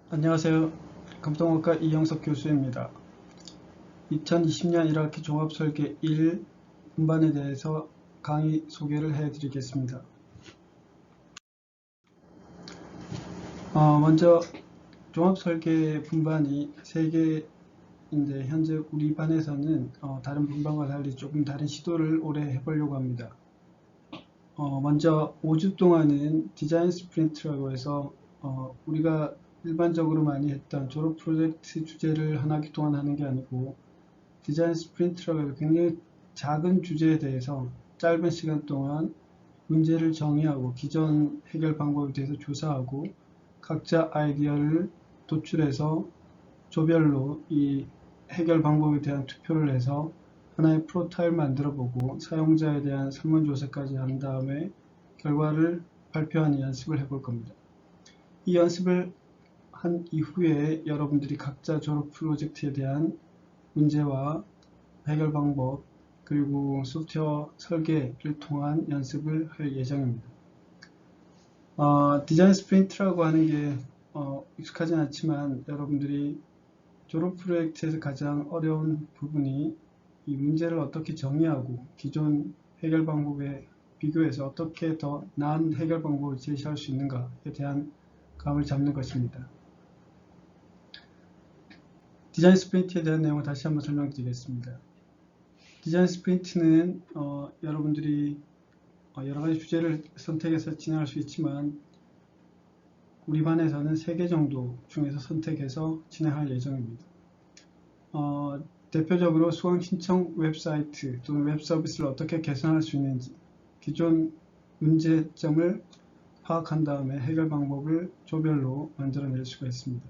안녕하세요. 감동학과 이영석 교수입니다. 2020년 1학기 종합설계 1 분반에 대해서 강의 소개를 해드리겠습니다. 먼저 종합설계 분반이 3개인데 현재 우리 반에서는 다른 분반과 달리 조금 다른 시도를 올해 해보려고 합니다. 먼저 5주 동안은 디자인 스프린트라고 해서 우리가 일반적으로 많이 했던 졸업 프로젝트 주제를 한 학기 동안 하는 게 아니고 디자인 스프린트라고 해서 굉장히 작은 주제에 대해서 짧은 시간 동안 문제를 정의하고 기존 해결 방법에 대해서 조사하고 각자 아이디어를 도출해서 조별로 이 해결 방법에 대한 투표를 해서 하나의 프로타입을 만들어 보고 사용자에 대한 설문조사까지 한 다음에 결과를 발표하는 연습을 해볼 겁니다. 이 연습을 한 이후에 여러분들이 각자 졸업 프로젝트에 대한 문제와 해결 방법 그리고 소프트웨어 설계를 통한 연습을 할 예정입니다. 디자인 스프린트라고 하는 게 익숙하진 않지만 여러분들이 졸업 프로젝트에서 가장 어려운 부분이 이 문제를 어떻게 정의하고 기존 해결 방법에 비교해서 어떻게 더 나은 해결 방법을 제시할 수 있는가에 대한 감을 잡는 것입니다. 디자인 스프린트에 대한 내용을 다시 한번 설명드리겠습니다. 디자인 스프린트는 여러분들이 여러 가지 주제를 선택해서 진행할 수 있지만 우리 반에서는 3개 정도 중에서 선택해서 진행할 예정입니다. 대표적으로 수강 신청 웹사이트 또는 웹 서비스를 어떻게 개선할 수 있는지 기존 문제점을 파악한 다음에 해결 방법을 조별로 만들어낼 수가 있습니다.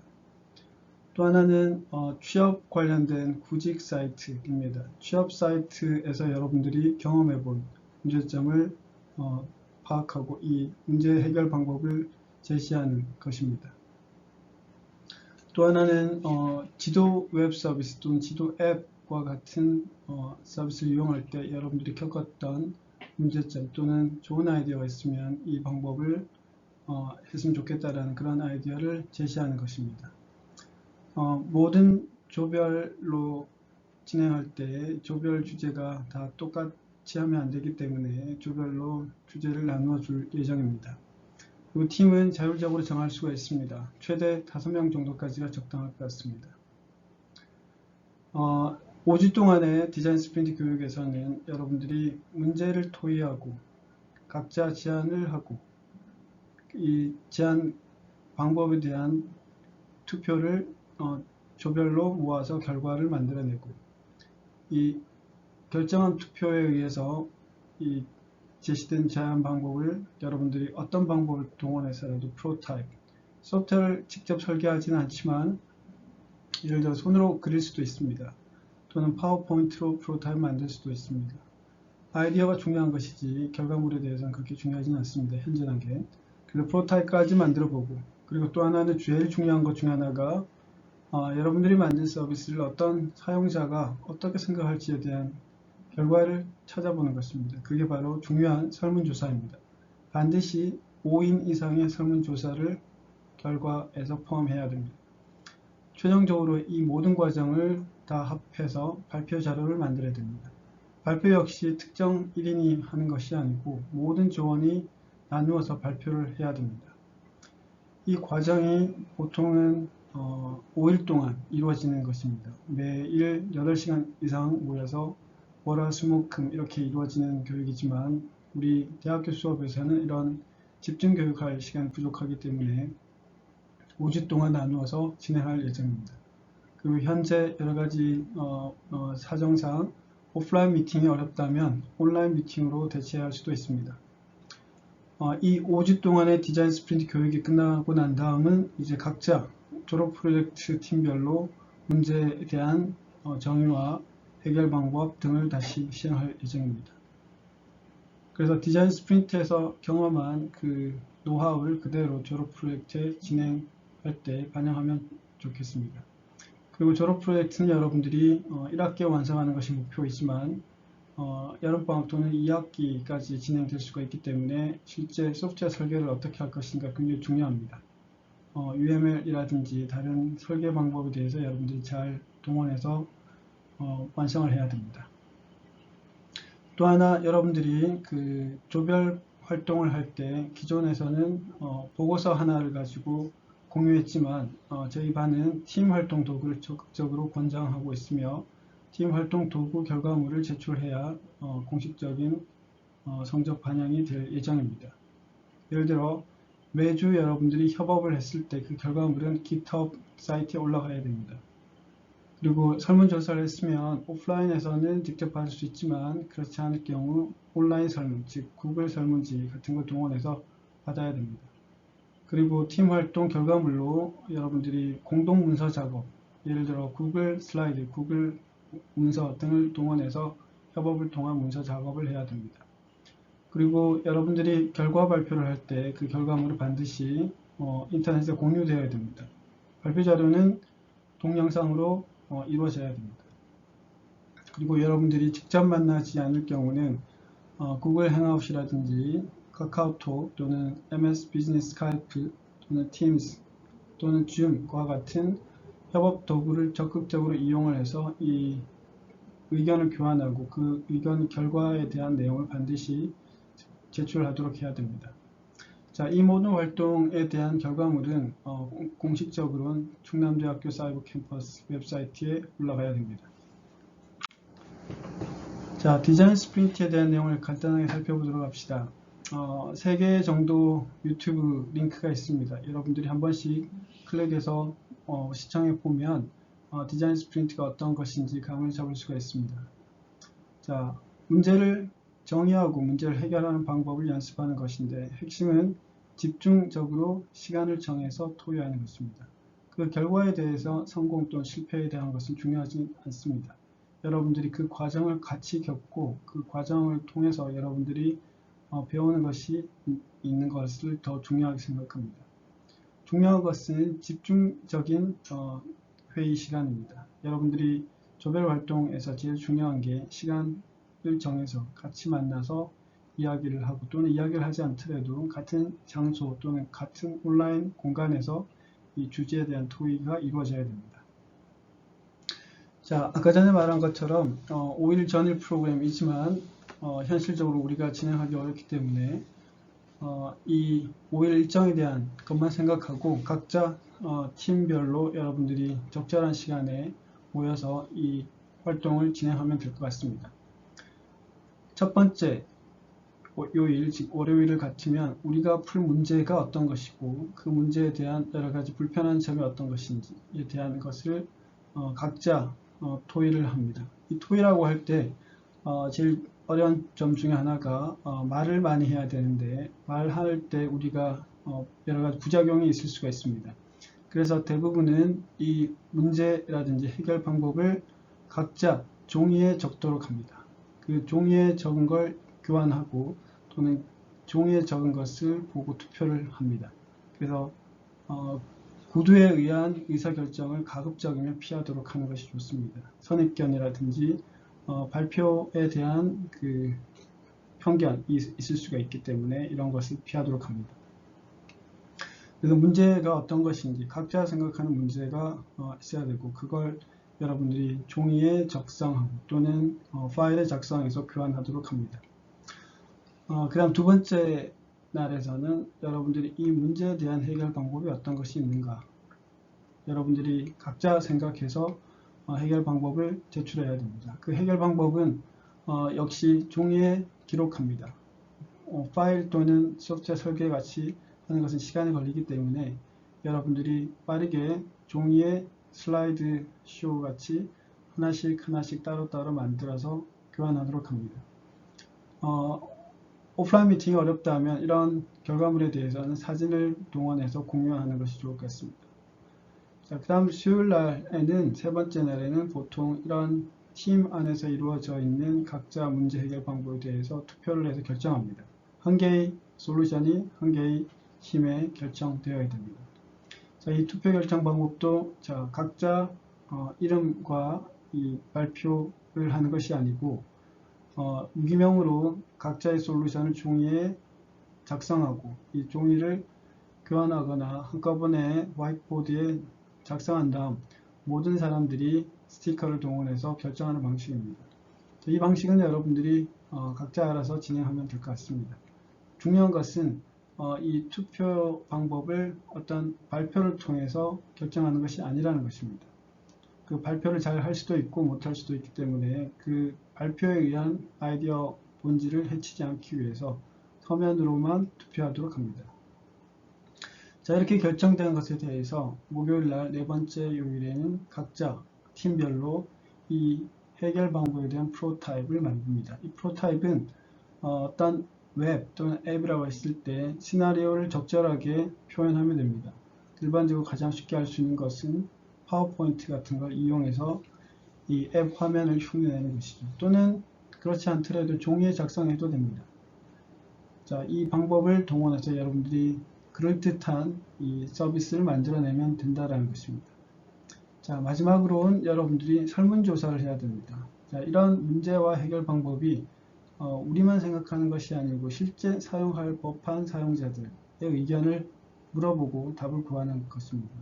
또 하나는 취업 관련된 구직 사이트입니다. 취업 사이트에서 여러분들이 경험해본 문제점을 파악하고 이 문제 해결 방법을 제시하는 것입니다. 또 하나는 지도 웹 서비스 또는 지도 앱과 같은 서비스를 이용할 때 여러분들이 겪었던 문제점 또는 좋은 아이디어가 있으면 이 방법을 했으면 좋겠다라는 그런 아이디어를 제시하는 것입니다. 모든 조별로 진행할 때 조별 주제가 다 똑같이 하면 안 되기 때문에 조별로 주제를 나누어 줄 예정입니다. 그리고 팀은 자율적으로 정할 수가 있습니다. 최대 5명 정도까지가 적당할 것 같습니다. 5주 동안의 디자인 스프린트 교육에서는 여러분들이 문제를 토의하고 각자 제안을 하고 이 제안 방법에 대한 투표를 조별로 모아서 결과를 만들어내고 이 결정한 투표에 의해서 이 제시된 제안 방법을 여러분들이 어떤 방법을 동원해서라도 프로타입, 소프트웨어를 직접 설계하지는 않지만 예를 들어 손으로 그릴 수도 있습니다. 또는 파워포인트로 프로타입 만들 수도 있습니다. 아이디어가 중요한 것이지 결과물에 대해서는 그렇게 중요하지는 않습니다. 현재 단계. 그래서 프로타입까지 만들어보고 그리고 또 하나는 제일 중요한 것 중에 하나가 여러분들이 만든 서비스를 어떤 사용자가 어떻게 생각할지에 대한 결과를 찾아보는 것입니다. 그게 바로 중요한 설문조사입니다. 반드시 5인 이상의 설문조사를 결과에서 포함해야 됩니다. 최종적으로 이 모든 과정을 다 합해서 발표 자료를 만들어야 됩니다. 발표 역시 특정 1인이 하는 것이 아니고 모든 조원이 나누어서 발표를 해야 됩니다. 이 과정이 보통은 5일 동안 이루어지는 것입니다. 매일 8시간 이상 모여서 월, 수, 목, 금 이렇게 이루어지는 교육이지만 우리 대학교 수업에서는 이런 집중 교육할 시간이 부족하기 때문에 5주 동안 나누어서 진행할 예정입니다. 그리고 현재 여러가지 사정상 오프라인 미팅이 어렵다면 온라인 미팅으로 대체할 수도 있습니다. 이 5주 동안의 디자인 스프린트 교육이 끝나고 난 다음은 이제 각자 졸업 프로젝트 팀별로 문제에 대한 정의와 해결 방법 등을 다시 시행할 예정입니다. 그래서 디자인 스프린트에서 경험한 그 노하우를 그대로 졸업 프로젝트에 진행할 때 반영하면 좋겠습니다. 그리고 졸업 프로젝트는 여러분들이 1학기에 완성하는 것이 목표이지만 여름방학 또는 2학기까지 진행될 수가 있기 때문에 실제 소프트웨어 설계를 어떻게 할 것인가 굉장히 중요합니다. UML이라든지 다른 설계 방법에 대해서 여러분들이 잘 동원해서 완성을 해야 됩니다. 또 하나 여러분들이 그 조별 활동을 할 때 기존에서는 보고서 하나를 가지고 공유했지만 저희 반은 팀 활동 도구를 적극적으로 권장하고 있으며 팀 활동 도구 결과물을 제출해야 공식적인 성적 반영이 될 예정입니다. 예를 들어 매주 여러분들이 협업을 했을 때 그 결과물은 GitHub 사이트에 올라가야 됩니다. 그리고 설문조사를 했으면 오프라인에서는 직접 받을 수 있지만 그렇지 않을 경우 온라인 설문, 즉 구글 설문지 같은 걸 동원해서 받아야 됩니다. 그리고 팀 활동 결과물로 여러분들이 공동 문서 작업, 예를 들어 구글 슬라이드, 구글 문서 등을 동원해서 협업을 통한 문서 작업을 해야 됩니다. 그리고 여러분들이 결과 발표를 할 때 그 결과물을 반드시 인터넷에 공유되어야 됩니다. 발표 자료는 동영상으로 이루어져야 됩니다. 그리고 여러분들이 직접 만나지 않을 경우는 구글 행아웃이라든지 카카오톡 또는 MS 비즈니스 스카이프 또는 팀스 또는 줌과 같은 협업 도구를 적극적으로 이용을 해서 이 의견을 교환하고 그 의견 결과에 대한 내용을 반드시 제출하도록 해야 됩니다. 자, 이 모든 활동에 대한 결과물은 공식적으로는 충남대학교 사이버 캠퍼스 웹사이트에 올라가야 됩니다. 자, 디자인 스프린트에 대한 내용을 간단하게 살펴보도록 합시다. 3개 정도 유튜브 링크가 있습니다. 여러분들이 한 번씩 클릭해서 시청해 보면 디자인 스프린트가 어떤 것인지 감을 잡을 수가 있습니다. 자, 문제를 정의하고 문제를 해결하는 방법을 연습하는 것인데 핵심은 집중적으로 시간을 정해서 토의하는 것입니다. 그 결과에 대해서 성공 또는 실패에 대한 것은 중요하지 않습니다. 여러분들이 그 과정을 같이 겪고 그 과정을 통해서 여러분들이 배우는 것이 있는 것을 더 중요하게 생각합니다. 중요한 것은 집중적인 회의 시간입니다. 여러분들이 조별 활동에서 제일 중요한 게 시간을 정해서 같이 만나서 이야기를 하고 또는 이야기를 하지 않더라도 같은 장소 또는 같은 온라인 공간에서 이 주제에 대한 토의가 이루어져야 됩니다. 자, 아까 전에 말한 것처럼 5일 전일 프로그램이지만 현실적으로 우리가 진행하기 어렵기 때문에 이 5일 일정에 대한 것만 생각하고 각자 팀별로 여러분들이 적절한 시간에 모여서 이 활동을 진행하면 될 것 같습니다. 첫 번째, 요일, 즉 월요일을 같으면 우리가 풀 문제가 어떤 것이고 그 문제에 대한 여러 가지 불편한 점이 어떤 것인지에 대한 것을 각자 토의를 합니다. 이 토의라고 할 때 제일 어려운 점 중에 하나가 말을 많이 해야 되는데 말할 때 우리가 여러 가지 부작용이 있을 수가 있습니다. 그래서 대부분은 이 문제라든지 해결 방법을 각자 종이에 적도록 합니다. 그 종이에 적은 걸 교환하고 또는 종이에 적은 것을 보고 투표를 합니다. 그래서 구두에 의한 의사결정을 가급적이면 피하도록 하는 것이 좋습니다. 선입견이라든지 발표에 대한 그 편견이 있을 수가 있기 때문에 이런 것을 피하도록 합니다. 그래서 문제가 어떤 것인지 각자 생각하는 문제가 있어야 되고 그걸 여러분들이 종이에 작성하고 또는 파일에 작성해서 교환하도록 합니다. 그 다음 두 번째 날에서는 여러분들이 이 문제에 대한 해결 방법이 어떤 것이 있는가 여러분들이 각자 생각해서 해결 방법을 제출해야 됩니다. 그 해결 방법은 역시 종이에 기록합니다. 파일 또는 소프트웨어 설계 같이 하는 것은 시간이 걸리기 때문에 여러분들이 빠르게 종이에 슬라이드 쇼 같이 하나씩 따로따로 만들어서 교환하도록 합니다. 오프라인 미팅이 어렵다면 이런 결과물에 대해서는 사진을 동원해서 공유하는 것이 좋을 것 같습니다. 자, 그 다음 수요일 날에는 세 번째 날에는 보통 이런 팀 안에서 이루어져 있는 각자 문제 해결 방법에 대해서 투표를 해서 결정합니다. 한 개의 솔루션이 한 개의 팀에 결정되어야 됩니다. 자, 이 투표 결정 방법도 각자 이름과 이 발표를 하는 것이 아니고 무기명으로 각자의 솔루션을 종이에 작성하고 이 종이를 교환하거나 한꺼번에 화이트보드에 작성한 다음 모든 사람들이 스티커를 동원해서 결정하는 방식입니다. 이 방식은 여러분들이 각자 알아서 진행하면 될 것 같습니다. 중요한 것은 이 투표 방법을 어떤 발표를 통해서 결정하는 것이 아니라는 것입니다. 그 발표를 잘 할 수도 있고 못할 수도 있기 때문에 그 발표에 의한 아이디어 본질을 해치지 않기 위해서 서면으로만 투표하도록 합니다. 자, 이렇게 결정된 것에 대해서 목요일날 네 번째 요일에는 각자 팀별로 이 해결 방법에 대한 프로타입을 만듭니다. 이 프로타입은 어떤 웹 또는 앱이라고 했을 때 시나리오를 적절하게 표현하면 됩니다. 일반적으로 가장 쉽게 할 수 있는 것은 파워포인트 같은 걸 이용해서 이 앱 화면을 흉내내는 것이죠. 또는 그렇지 않더라도 종이에 작성해도 됩니다. 자, 이 방법을 동원해서 여러분들이 그럴듯한 이 서비스를 만들어내면 된다는 것입니다. 자, 마지막으로는 여러분들이 설문조사를 해야 됩니다. 자, 이런 문제와 해결 방법이 우리만 생각하는 것이 아니고 실제 사용할 법한 사용자들의 의견을 물어보고 답을 구하는 것입니다.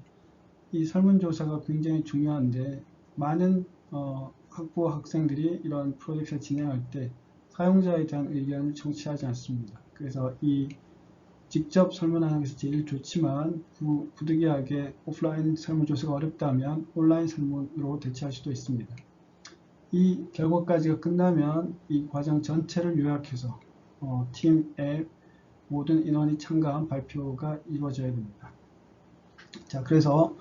이 설문조사가 굉장히 중요한데 많은 학부와 학생들이 이런 프로젝트를 진행할 때 사용자에 대한 의견을 청취하지 않습니다. 그래서 이 직접 설문하는 것이 제일 좋지만 부득이하게 오프라인 설문조사가 어렵다면 온라인 설문으로 대체할 수도 있습니다. 이 결과까지가 끝나면 이 과정 전체를 요약해서 팀의 모든 인원이 참가한 발표가 이루어져야 됩니다. 자, 그래서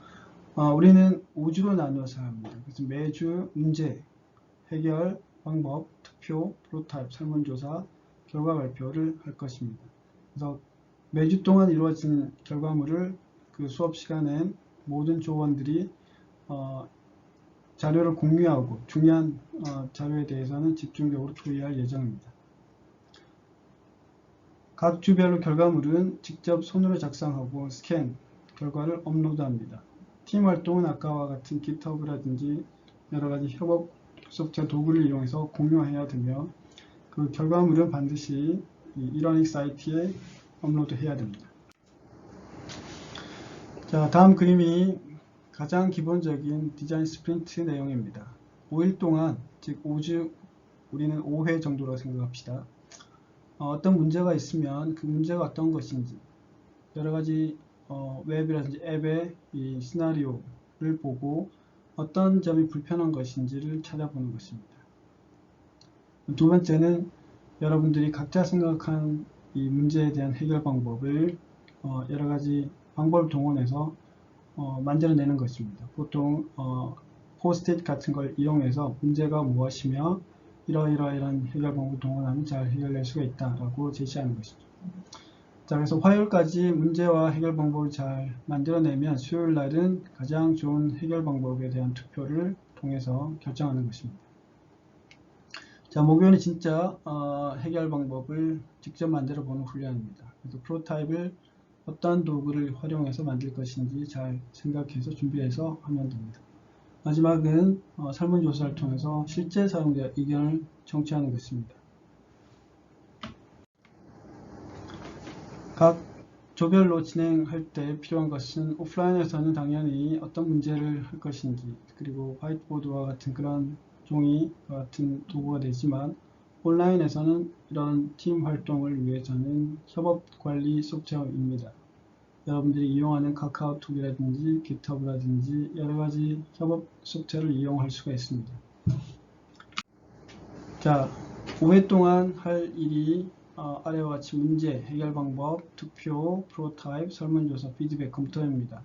우리는 5주로 나누어서 합니다. 그래서 매주 문제, 해결, 방법, 투표, 프로타입, 설문조사, 결과 발표를 할 것입니다. 그래서 매주 동안 이루어진 결과물을 그 수업 시간엔 모든 조원들이 자료를 공유하고 중요한 자료에 대해서는 집중적으로 토의할 예정입니다. 각 주별로 결과물은 직접 손으로 작성하고 스캔, 결과를 업로드합니다. 팀 활동은 아까와 같은 GitHub라든지 여러가지 협업 소프트웨어 도구를 이용해서 공유해야 되며 그 결과물은 반드시 이 이러닝 사이트에 업로드해야 됩니다. 자, 다음 그림이 가장 기본적인 디자인 스프린트 내용입니다. 5일 동안, 즉 5주, 우리는 5회 정도로 생각합시다. 어떤 문제가 있으면 그 문제가 어떤 것인지 여러가지 웹이라든지 앱의 이 시나리오를 보고 어떤 점이 불편한 것인지를 찾아보는 것입니다. 두 번째는 여러분들이 각자 생각한 이 문제에 대한 해결 방법을 여러가지 방법을 동원해서 만들어내는 것입니다. 보통 포스트잇 같은 걸 이용해서 문제가 무엇이며 이러이러한 해결 방법을 동원하면 잘 해결될 수가 있다라고 제시하는 것이죠. 자, 그래서 화요일까지 문제와 해결 방법을 잘 만들어내면 수요일 날은 가장 좋은 해결 방법에 대한 투표를 통해서 결정하는 것입니다. 자, 목요일은 진짜 해결 방법을 직접 만들어 보는 훈련입니다. 그래서 프로타입을 어떤 도구를 활용해서 만들 것인지 잘 생각해서 준비해서 하면 됩니다. 마지막은 설문조사를 통해서 실제 사용자 의견을 청취하는 것입니다. 각 조별로 진행할 때 필요한 것은 오프라인에서는 당연히 어떤 문제를 할 것인지 그리고 화이트보드와 같은 그런 종이 같은 도구가 되지만 온라인에서는 이런 팀 활동을 위해서는 협업 관리 소프트웨어입니다. 여러분들이 이용하는 카카오톡이라든지 GitHub라든지 여러가지 협업 소프트웨어를 이용할 수가 있습니다. 자, 5회 동안 할 일이 아래와 같이 문제, 해결 방법, 투표, 프로타입, 설문조사, 피드백, 검토입니다.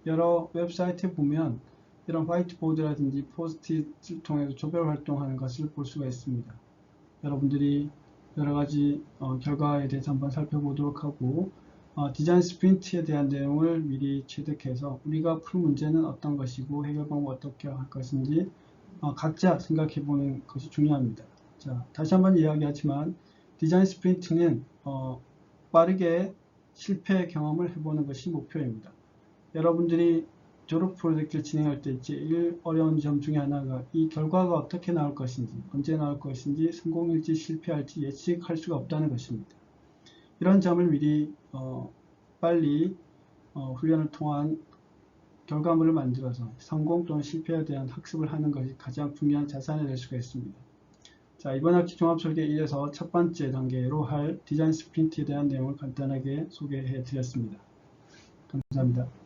여러 웹사이트에 보면 이런 화이트보드라든지 포스트잇을 통해서 조별 활동하는 것을 볼 수가 있습니다. 여러분들이 여러가지 결과에 대해서 한번 살펴보도록 하고 디자인 스프린트에 대한 내용을 미리 취득해서 우리가 풀 문제는 어떤 것이고 해결 방법 어떻게 할 것인지 각자 생각해 보는 것이 중요합니다. 자, 다시 한번 이야기하지만 디자인 스프린트는 빠르게 실패 경험을 해보는 것이 목표입니다. 여러분들이 졸업 프로젝트를 진행할 때 제일 어려운 점 중에 하나가 이 결과가 어떻게 나올 것인지, 언제 나올 것인지, 성공일지 실패할지 예측할 수가 없다는 것입니다. 이런 점을 미리 빨리 훈련을 통한 결과물을 만들어서 성공 또는 실패에 대한 학습을 하는 것이 가장 중요한 자산이 될 수가 있습니다. 자, 이번 학기 종합설계 1에서 첫 번째 단계로 할 디자인 스프린트에 대한 내용을 간단하게 소개해 드렸습니다. 감사합니다.